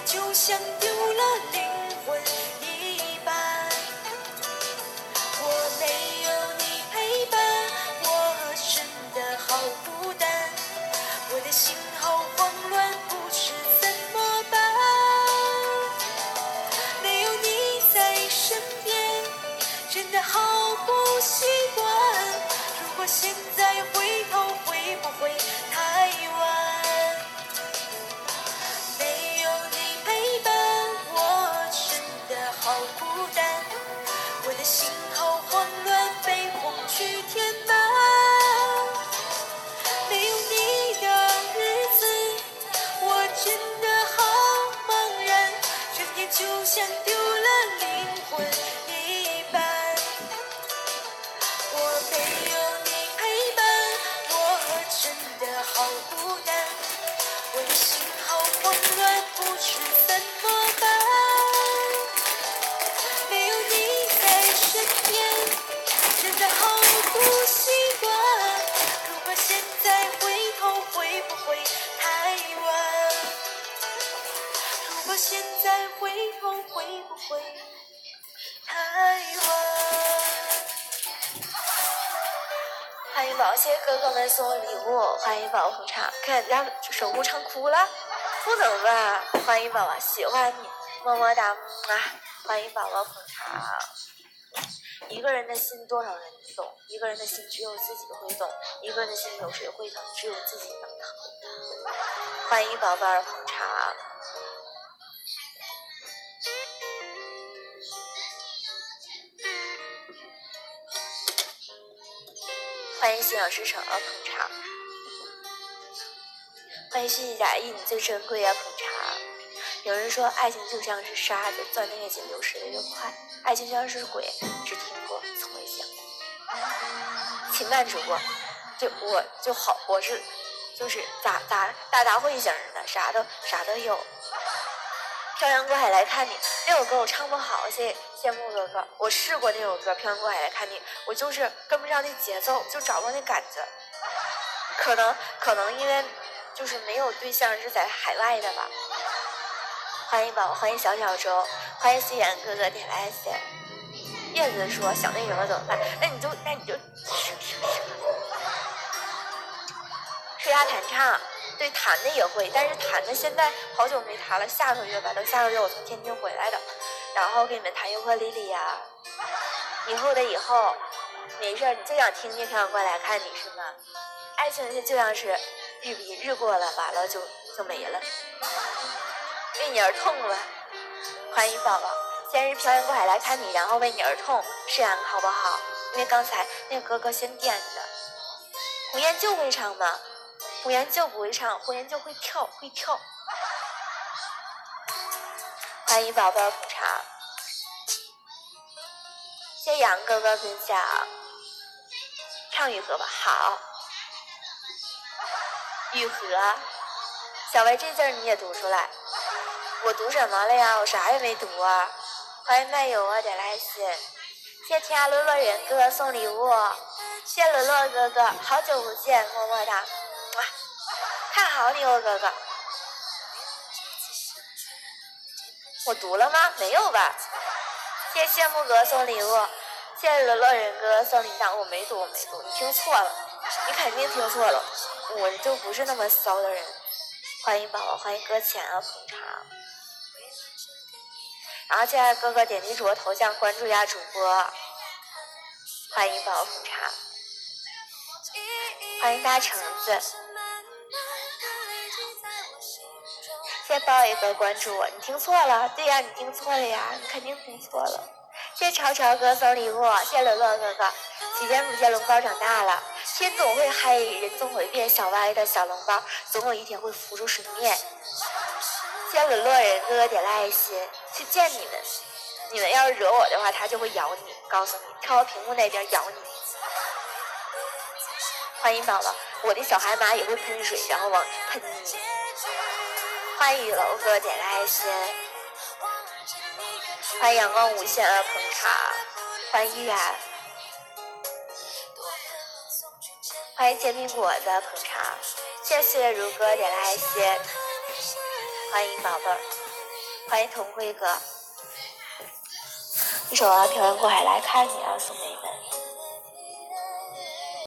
就像丢了灵魂一般。我没有你陪伴，我真的好孤单，我的心好慌乱，不知怎么办。没有你在身边，真的好不习惯。如果现在回头，会不会太晚？没有你陪伴，我真的好孤单，我的心好慌乱，被恐惧填满。没有你的日子，我真的好茫然，整天就像丢了灵魂一般。我没有你陪伴，我真的好孤单，我的心好慌乱，不知怎么办。没有你在身边，真的好不习惯。如果现在回头，会不会太晚？如果现在回头，会不会太晚？欢迎宝谢哥哥们送礼物，欢迎宝捧场，看人家守护唱哭了，不能吧？欢迎宝宝，喜欢你，么么哒啊！欢迎宝宝捧场。一个人的心多少人懂？一个人的心只有自己会懂。一个人的心有谁会疼？只有自己能疼。欢迎宝贝儿捧场。欢迎心想事成啊捧场。欢迎虚拟假意，你最珍贵啊捧场。有人说爱情就像是沙子，钻得越紧流失的越快。爱情就像是鬼，只听过从未想过。情感主播我就好，我是就是大会型的，啥都有。漂洋过海来看你，那首歌我唱不好，谢慕哥哥。我试过那首歌漂洋过海来看你，我就是跟不上那节奏，就找不到那感觉。可能因为就是没有对象，是在海外的吧。欢迎宝宝，欢迎小小周，欢迎虽然哥哥点来写。叶子说想那什么怎么办？那你就吹拉弹唱。对，弹的也会，但是弹的现在好久没弹了，下个月吧，等下个月我从天津回来的，然后给你们弹尤克里里呀。以后的以后，没事，你就想听听漂洋过来看你是吗？爱情就像是日比日过了，完了就没了，为你而痛吧。欢迎宝宝，先是漂洋过海来看你，然后为你而痛，这样好不好？因为刚才那个哥哥先点的。胡彦就会唱吗？胡彦就不会唱，胡彦就会跳。欢迎宝宝捧场，谢谢杨哥哥分享。唱玉河吧，好。玉河，小薇这字儿你也读出来。我读什么了呀？我啥也没读啊。欢迎漫游啊，点来信。谢谢天涯沦落人哥哥送礼物，谢谢沦落哥哥，好久不见，么么哒。哇，看好你哦，哥哥。我读了吗？没有吧。谢谢木哥送礼物，谢谢沦落人哥送礼物。我没读，你听错了，你肯定听错了，我就不是那么骚的人。欢迎宝宝，欢迎搁浅啊捧场。然后现在哥哥点击主播头像关注一下主播，欢迎宝宝捧场，欢迎大橙子。谢谢包一个关注我，你听错了，对呀，你听错了呀，你肯定听错了。谢谢潮潮哥送礼物，谢谢乐乐哥哥。几天不见，龙包长大了，天总会黑，人总会变，小歪的小笼包总有一天会浮出水面。谢谢沦落人哥哥点了爱心，去见你们，你们要是惹我的话，他就会咬你，告诉你，跳到屏幕那边咬你。欢迎宝宝，我的小海马也会喷水，然后往喷你。欢迎雨楼哥点了爱心，欢迎阳光无限的捧场，欢迎依然，欢迎煎饼果子捧场，谢谢如哥点了爱心，欢迎宝贝儿，欢迎童辉哥。一首啊，漂洋过海来看你啊，送给你们。